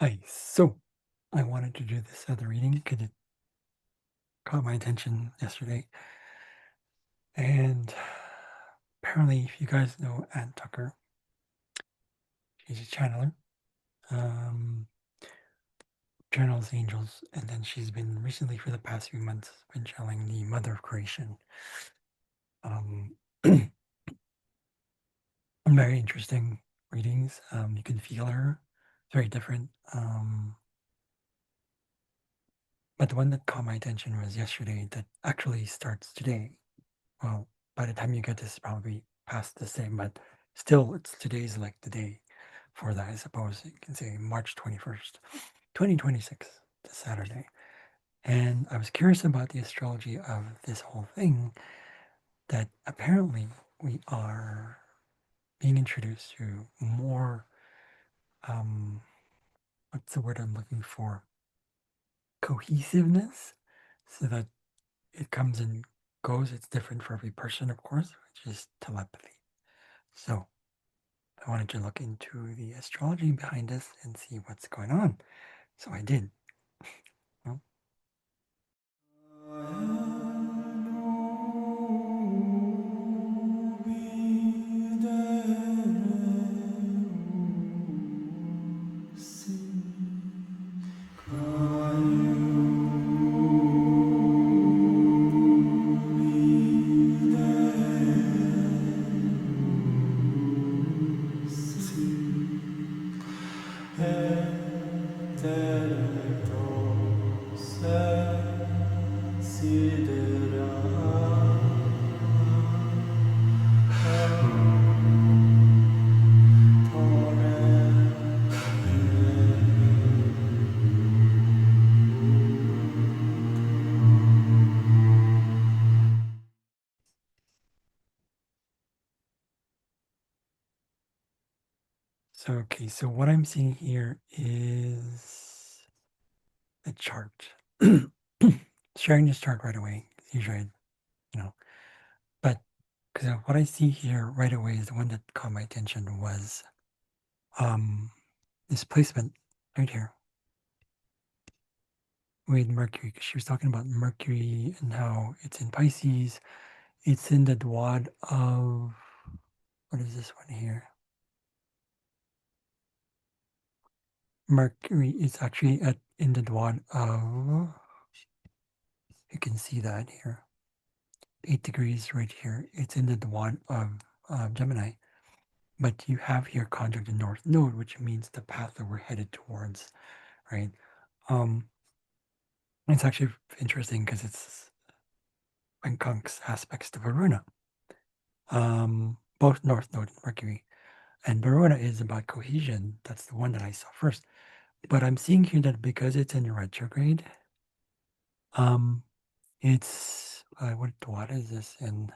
Hi, so I wanted to do this other reading because it caught my attention yesterday. And apparently, if you guys know Ann Tucker, she's a channeler, um, channels angels, and then she's been recently, for the past few months, been channeling the Mother of Creation. Um, Very interesting readings. You can feel her, very different. But the one that caught my attention was yesterday that actually starts today. Well, by the time you get this, probably past the same, but still, it's today's like the day for that, I suppose. You can say March 21st, 2026, the Saturday. And I was curious about the astrology of this whole thing, that apparently we are being introduced to more, what's the word I'm looking for? Cohesiveness, so that it comes and goes. It's different for every person, of course, which is telepathy. So I wanted to look into the astrology behind this and see what's going on. So I did. Well, okay, so what I'm seeing here is a chart. Sharing this chart right away. Usually, but because what I see here right away is the one that caught my attention was this placement right here with Mercury. 'Cause she was talking about Mercury and how it's in Pisces. It's in the Dwad of, what is this one here? Mercury is actually in the Dwad of, you can see that here, 8 degrees right here. It's in the Dwad of Gemini. But you have here conjunct the North Node, which means the path that we're headed towards, right? Um, it's actually interesting because it's conjunct aspects to Varuna, both North Node and Mercury. And Varuna is about cohesion. That's the one that I saw first. But I'm seeing here that because it's in retrograde, it's what is this in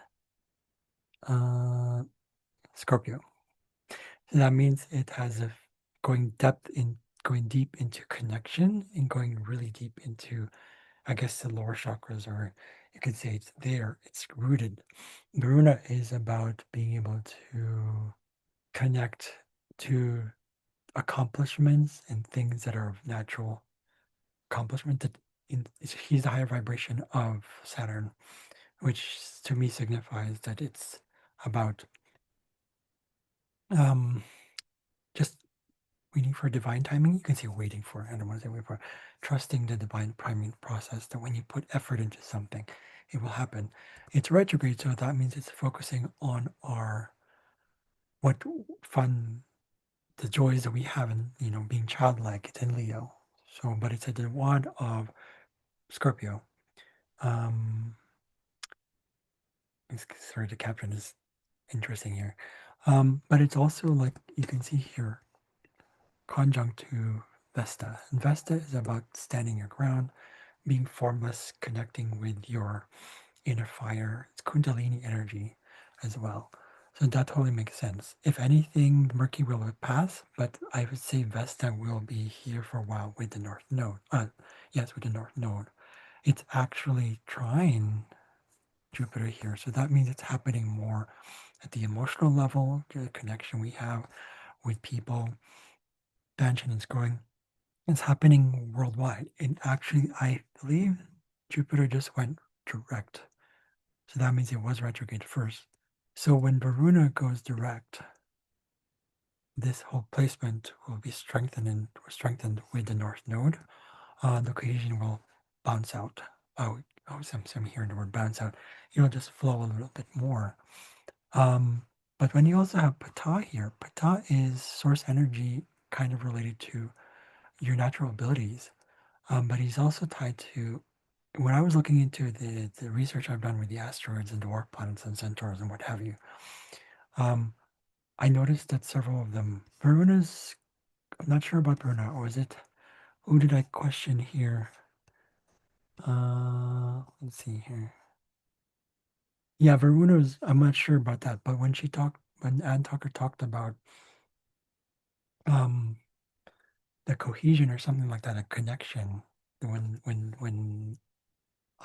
Scorpio? So that means it has a going deep into connection and going really deep into, I guess, the lower chakras, or you could say it's there, it's rooted. Varuna is about being able to connect to accomplishments and things that are of natural accomplishment. He's the higher vibration of Saturn, which to me signifies that it's about um, just waiting for divine timing. You can say waiting for, I don't want to say wait for, trusting the divine priming process, that when you put effort into something, it will happen. It's retrograde, so that means it's focusing on what fun, the joys that we have in, being childlike. It's in Leo. So, but it's a wand of Scorpio. Um, sorry, the caption is interesting here. But it's also like you can see here, conjunct to Vesta. And Vesta is about standing your ground, being formless, connecting with your inner fire. It's Kundalini energy as well. So that totally makes sense. If anything, Mercury will pass, but I would say Vesta will be here for a while with the North Node. Yes, with the North Node. It's actually trine Jupiter here. So that means it's happening more at the emotional level, the connection we have with people, expansion is growing. It's happening worldwide. And actually, I believe Jupiter just went direct. So that means it was retrograde first. So when Varuna goes direct, this whole placement will be strengthened with the North Node. The cohesion will bounce out. I'm hearing the word bounce out. It'll just flow a little bit more. Um, but when you also have Ptah here, Ptah is source energy, kind of related to your natural abilities. But he's also tied to, when I was looking into the research I've done with the asteroids and dwarf planets and centaurs and what have you, um, I noticed that several of them, Varuna's, I'm not sure about Varuna, or is it, who did I question here? Let's see here. Yeah, Varuna's, I'm not sure about that, but when Ann Tucker talked about um, the cohesion or something like that, a connection, when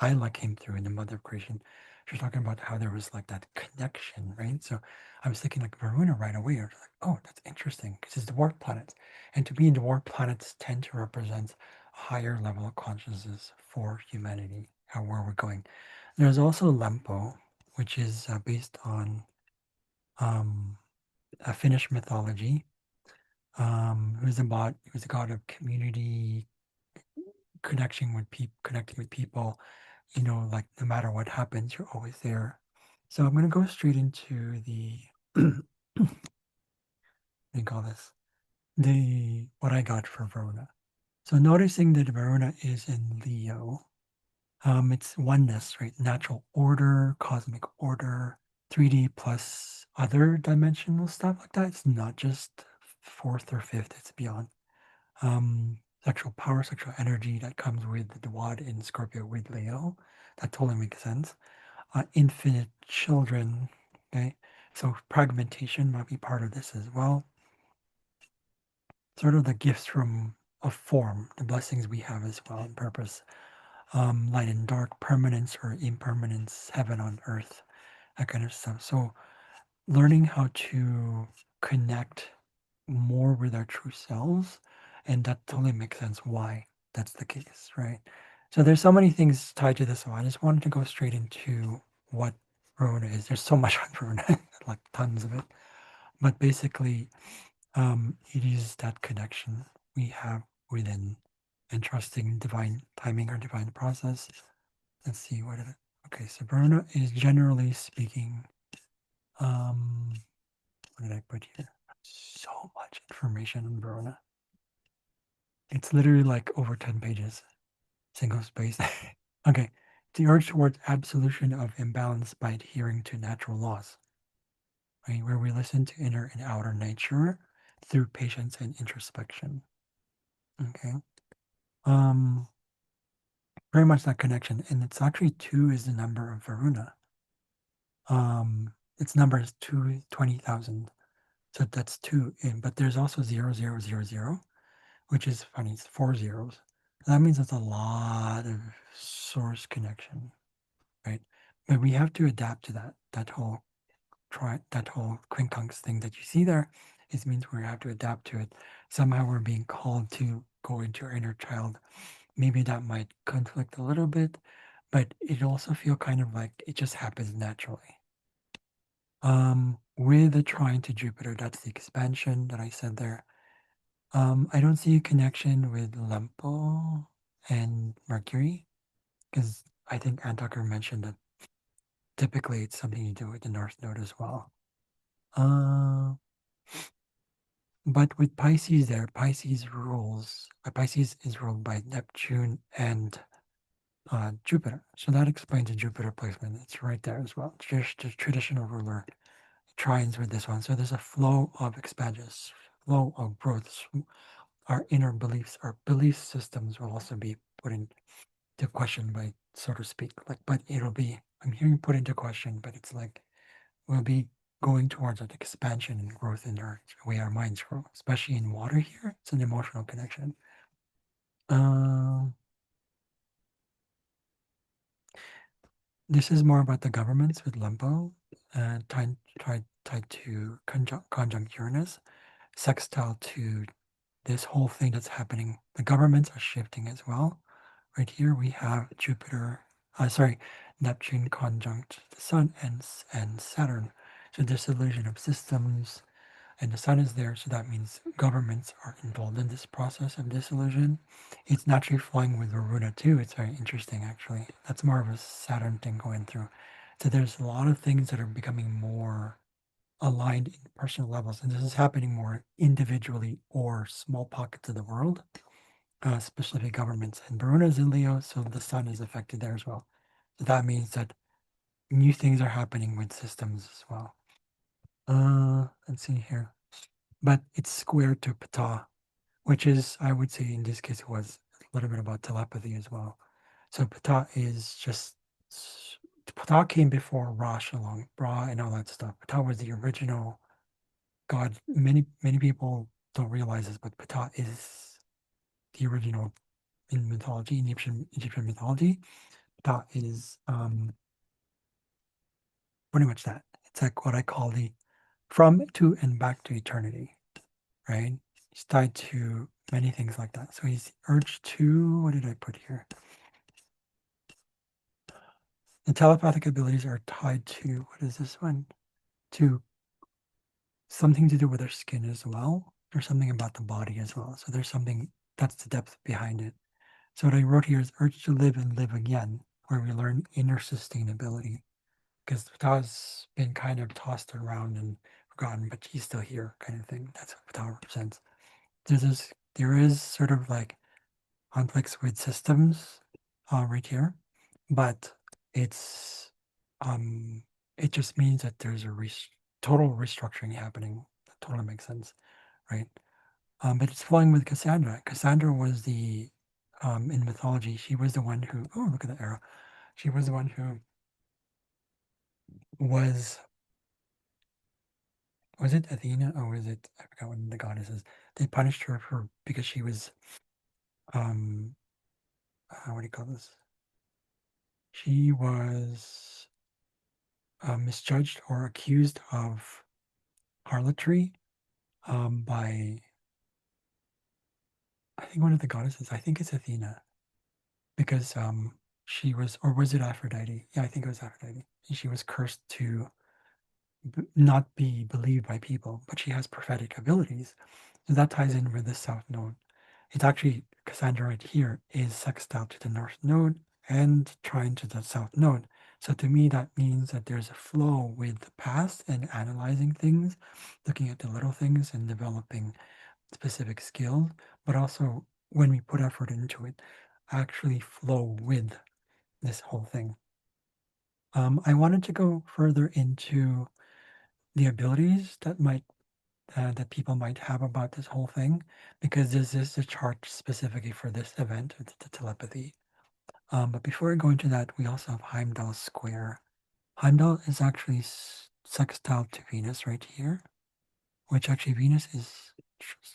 Isla came through in the Mother of Creation, she was talking about how there was like that connection, right? So I was thinking like Varuna right away. I was like, oh, that's interesting because it's dwarf planets, and to be in dwarf planets tend to represent a higher level of consciousness for humanity, how where we're going. There's also Lempo, which is based on um, a Finnish mythology. Who's a god of community, connecting with people, like no matter what happens, you're always there. So I'm going to go straight into the, what do you call this? The, what I got for Verona. So noticing that Verona is in Leo, it's oneness, right? Natural order, cosmic order, 3D plus other dimensional stuff like that. It's not just fourth or fifth, it's beyond. Sexual power, sexual energy that comes with the Dwad in Scorpio with Leo. That totally makes sense. Infinite children, okay? So fragmentation might be part of this as well. Sort of the gifts from a form, the blessings we have as well in purpose. Light and dark, permanence or impermanence, heaven on earth, that kind of stuff. So learning how to connect more with our true selves, and that totally makes sense why that's the case, right? So there's so many things tied to this. So I just wanted to go straight into what Verona is. There's so much on Verona, like tons of it. But basically, it is that connection we have within and trusting divine timing or divine process. Let's see what it. Okay, so Verona is generally speaking. Um, what did I put here? So much information on Verona. It's literally like over 10 pages, single space. Okay, the urge towards absolution of imbalance by adhering to natural laws, right? Where we listen to inner and outer nature through patience and introspection. Okay. Um, Very much that connection. And it's actually two is the number of Varuna. Its number is 20,000. So that's two. But there's also 0000, which is funny. It's four zeros. That means it's a lot of source connection, right? But we have to adapt to that whole quincunx thing that you see there. It means we have to adapt to it. Somehow we're being called to go into our inner child. Maybe that might conflict a little bit, but it also feel kind of like it just happens naturally. With the trine to Jupiter, that's the expansion that I said there. I don't see a connection with Lempo and Mercury because I think Antucker mentioned that typically it's something you do with the North Node as well. Uh, but with Pisces there, Pisces is ruled by Neptune and Jupiter. So that explains the Jupiter placement. It's right there as well. Just the traditional ruler trines with this one. So there's a flow of expansions, flow of growth. Our inner beliefs, our belief systems will also be put into question by, so to speak. Like, but it'll be, I'm hearing put into question, but it's like we'll be going towards an expansion and growth in our way our minds grow, especially in water here. It's an emotional connection. Um, this is more about the governments with Lempo, tied to conjunct Uranus, sextile to this whole thing that's happening. The governments are shifting as well. Right here we have Neptune conjunct the Sun and Saturn. So dissolution of systems, and the Sun is there, so that means governments are involved in this process of dissolution. It's naturally flowing with Varuna too. It's very interesting, actually. That's more of a Saturn thing going through. So there's a lot of things that are becoming more aligned in personal levels, and this is happening more individually or small pockets of the world, specific governments. And Varuna is in Leo, so the Sun is affected there as well. So that means that new things are happening with systems as well. Let's see here. But it's square to Ptah, which is, I would say in this case, it was a little bit about telepathy as well. So Ptah is just, Ptah came before Ra Shalom, Ra and all that stuff. Ptah was the original god. Many people don't realize this, but Ptah is the original in mythology, in Egyptian mythology. Ptah is pretty much that. It's like what I call the from to and back to eternity, right? He's tied to many things like that. So he's urged to, what did I put here? The telepathic abilities are tied to, what is this one? To something to do with their skin as well, or something about the body as well. So there's something, that's the depth behind it. So what I wrote here is urge to live and live again, where we learn inner sustainability. Because Ptah has been kind of tossed around and forgotten, but he's still here, kind of thing. That's what Ptah represents. There is sort of like conflicts with systems right here, but it's it just means that there's a total restructuring happening. That totally makes sense, right? But it's flowing with Cassandra. Cassandra was the in mythology. She was the one who. Oh, look at the arrow. She was the one who was. Was it Athena or was it? I forgot what the goddess is. They punished her for because she was. Um, what do you call this? She was misjudged or accused of harlotry by, I think one of the goddesses. I think it's Athena because she was, or was it Aphrodite? Yeah, I think it was Aphrodite. And she was cursed to not be believed by people, but she has prophetic abilities. So that ties in with the South Node. It's actually Cassandra right here is sextile to the North Node and trine to the South Node. So to me, that means that there's a flow with the past and analyzing things, looking at the little things and developing specific skills, but also when we put effort into it, actually flow with this whole thing. I wanted to go further into the abilities that people might have about this whole thing, because this is a chart specifically for this event, the telepathy. But before I go into that, we also have Heimdall square. Heimdall is actually sextile to Venus right here, which actually Venus is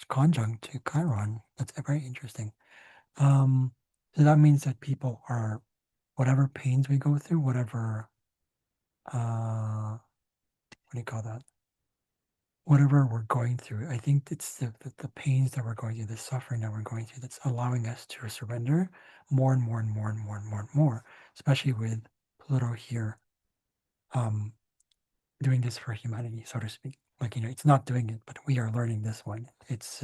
conjunct to Chiron. That's very interesting. Um, so that means that people are, whatever pains we go through, whatever, what do you call that? Whatever we're going through, I think it's the pains that we're going through, the suffering that we're going through, that's allowing us to surrender more and more and more and more and more and more, especially with Pluto here, um, doing this for humanity, so to speak. Like, it's not doing it, but we are learning this one. It's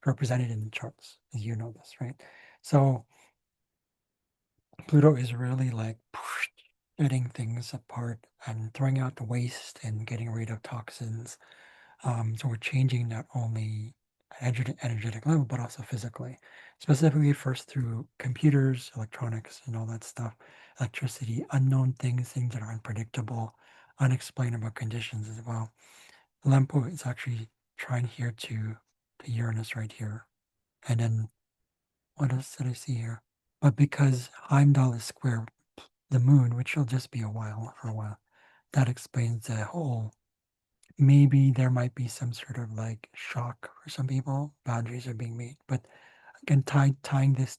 represented in the charts, as you know this, right? So Pluto is really like getting things apart and throwing out the waste and getting rid of toxins. So we're changing not only energetic level, but also physically. Specifically, first through computers, electronics, and all that stuff, electricity, unknown things, things that are unpredictable, unexplainable conditions as well. Lempo is actually trying here to Uranus right here. And then what else did I see here? But because Heimdall is square the moon, which will just be for a while, that explains the whole. Maybe there might be some sort of like shock for some people. Boundaries are being made, but again, tying this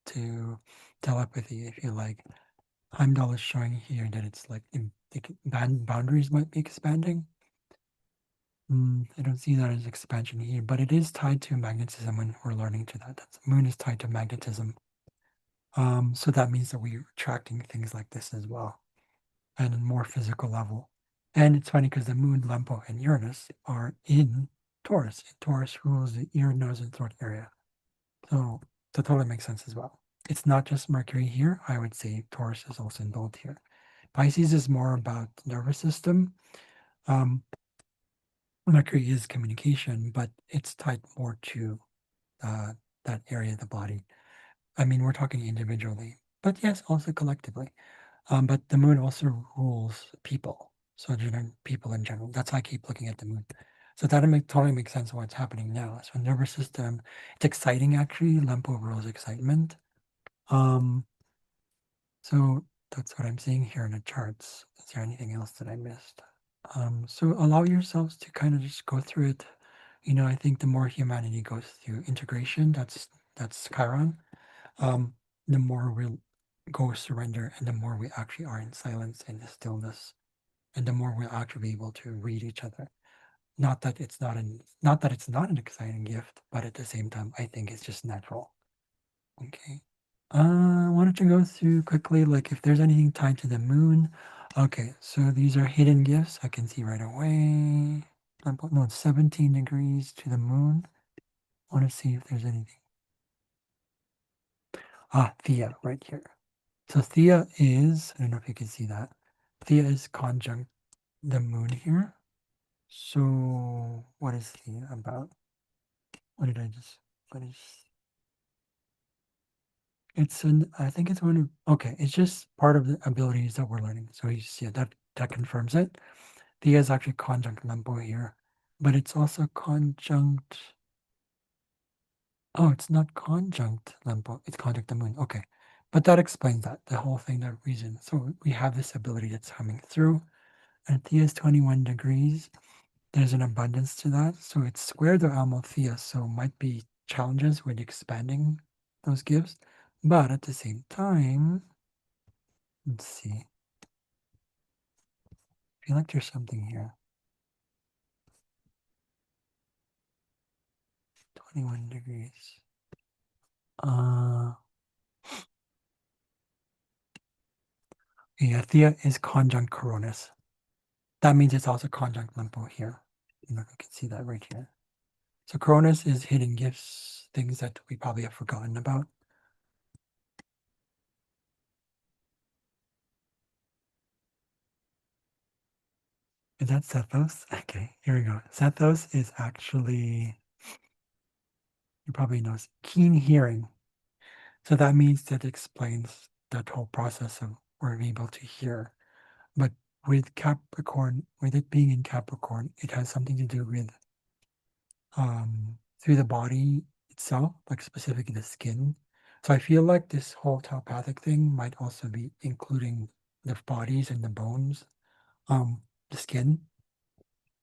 to telepathy, if you like, Heimdall is showing here that it's like boundaries might be expanding. I don't see that as expansion here, but it is tied to magnetism when we're learning to that. That's, moon is tied to magnetism. So that means that we're attracting things like this as well, and a more physical level. And it's funny because the moon, Lempo, and Uranus are in Taurus. And Taurus rules the ear, nose, and throat area. So that totally makes sense as well. It's not just Mercury here. I would say Taurus is also involved here. Pisces is more about the nervous system. Um, Mercury is communication, but it's tied more to uh, that area of the body. I mean, we're talking individually, but yes, also collectively. But the moon also rules people, so people in general. That's why I keep looking at the moon. So that totally makes sense of what's happening now. So nervous system, it's exciting actually. Lempo rules excitement. Um, so that's what I'm seeing here in the charts. Is there anything else that I missed? So allow yourselves to kind of just go through it. I think the more humanity goes through integration, that's Chiron, the more we'll go surrender and the more we actually are in silence and the stillness, and the more we'll actually be able to read each other. Not that it's not an exciting gift, but at the same time, I think it's just natural. Okay. Why don't you go through quickly, like if there's anything tied to the moon? Okay, so these are hidden gifts. I can see right away. No, it's 17 degrees to the moon. I want to see if there's anything. Thea right here. So Thea is, I don't know if you can see that. Thea is conjunct the moon here. So what is Thea about? What is, I think it's one of, okay, it's just part of the abilities that we're learning. So you see that confirms it. Thea is actually conjunct Lempo here, but it's also conjunct, oh, it's not conjunct Lempo, it's conjunct the moon. Okay. But that explains that, the whole thing, that reason. So we have this ability that's coming through. And Thea is 21 degrees. There's an abundance to that. So it's square to Amalthea. So might be challenges with expanding those gifts. But at the same time, let's see. I feel like there's something here. 21 degrees. Yeah, Thea is conjunct Koronis. That means it's also conjunct Lempo here. I don't know if you can see that right here. So Koronis is hidden gifts, things that we probably have forgotten about. Is that Sethos? Okay, here we go. Sethos is actually, you probably know, keen hearing. So that means that explains that whole process of we're able to hear. But with Capricorn, with it being in Capricorn, it has something to do with through the body itself, like specifically the skin. So I feel like this whole telepathic thing might also be including the bodies and the bones, the skin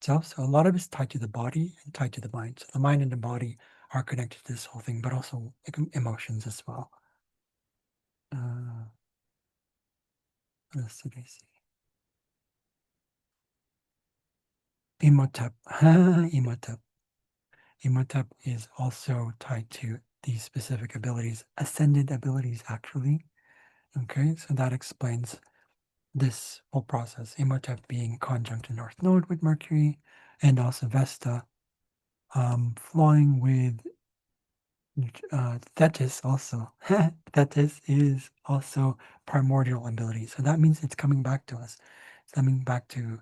itself. So a lot of it's tied to the body and tied to the mind. So the mind and the body are connected to this whole thing, but also emotions as well. What else did I see? Imhotep. Imhotep. Imhotep is also tied to these specific abilities, ascended abilities, actually. Okay, so that explains this whole process. Imhotep being conjunct in North Node with Mercury, and also Vesta flying with Thetis also. Thetis is also primordial ability. So that means it's coming back to us. It's coming back to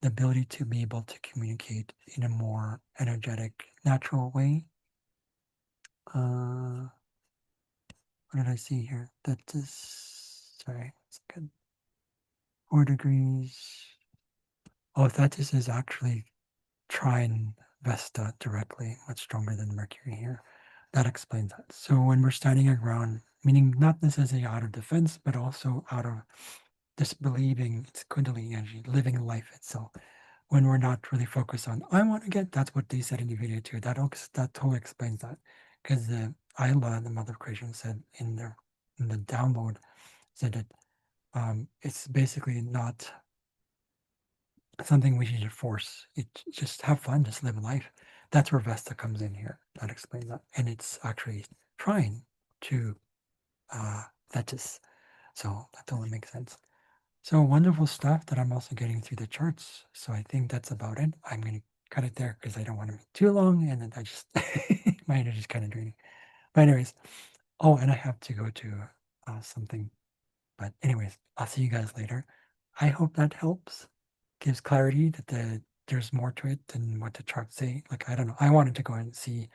the ability to be able to communicate in a more energetic, natural way. What did I see here? Sorry, it's good. 4 degrees. Oh, Thetis is actually trine Vesta directly, much stronger than Mercury here. That explains that. So when we're standing our ground, meaning not necessarily out of defense, but also out of disbelieving it's Kundalini energy, living life itself. When we're not really focused on, I want to get, that's what they said in the video too. That totally explains that. Because the Isla, the mother of creation, said in the download, said that it's basically not something we should force. Just have fun, just live life. That's where Vesta comes in here. That explains that. And it's actually trying to Thetis. So that totally makes sense. So wonderful stuff that I'm also getting through the charts. So I think that's about it. I'm going to cut it there because I don't want to make too long. And then I just, my energy is kind of draining. But anyways, oh, and I have to go to something. But anyways, I'll see you guys later. I hope that helps, gives clarity that there's more to it than what the charts say. Like, I don't know. I wanted to go and see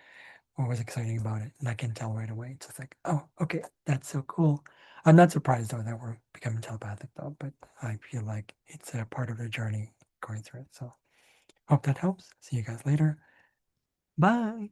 what was exciting about it, and I can tell right away. It's just like, oh, okay, that's so cool. I'm not surprised though that we're becoming telepathic though, but I feel like it's a part of the journey going through it. So hope that helps. See you guys later. Bye.